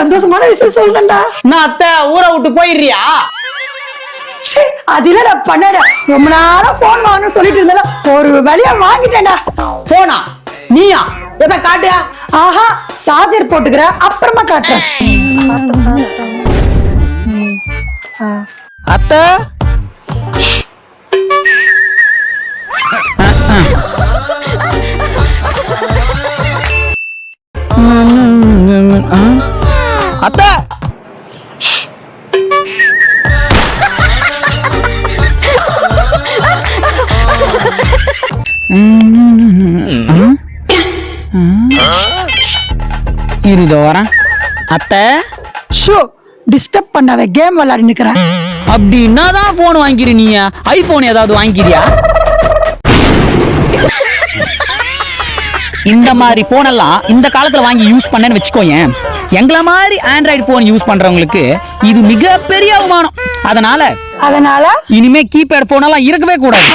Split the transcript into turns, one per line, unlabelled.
சந்தோஷமான விஷயம் சொல்றேன்டா.
நான் அத்தை ஊரை விட்டு போயிடுறியா?
அதுல நான் பண்ணட ரொம்ப நேரம் போன் வாங்கணும்னு சொல்லிட்டு இருந்தா ஒரு வழியா வாங்கிட்டேன்டா.
போனா நீயா? எதை காட்டியா?
ஆஹா, சார்ஜர் போட்டுக்கிற அப்புறமா காட்டுறேன்.
அத்தை அத்தை இருதோ வரேன். அத்தை
ஷோ டிஸ்டர்ப் பண்ணாத, கேம் விளையாடி நிக்கிறேன்.
அப்படி என்னதான் போன் வாங்கிரு? நீ ஐபோன் ஏதாவது வாங்கிக்கிறியா? இந்த மாதிரி போன் எல்லாம் இந்த காலத்துல வாங்கி யூஸ் பண்ணேன்னு வச்சுக்கோயேன், எங்கள மாதிரி ஆண்ட்ராய்டு போன் யூஸ் பண்றவங்களுக்கு இது மிகப்பெரிய அவமானம். அதனால
இனிமே
கீபேட் போன் எல்லாம் இருக்கவே கூடாது.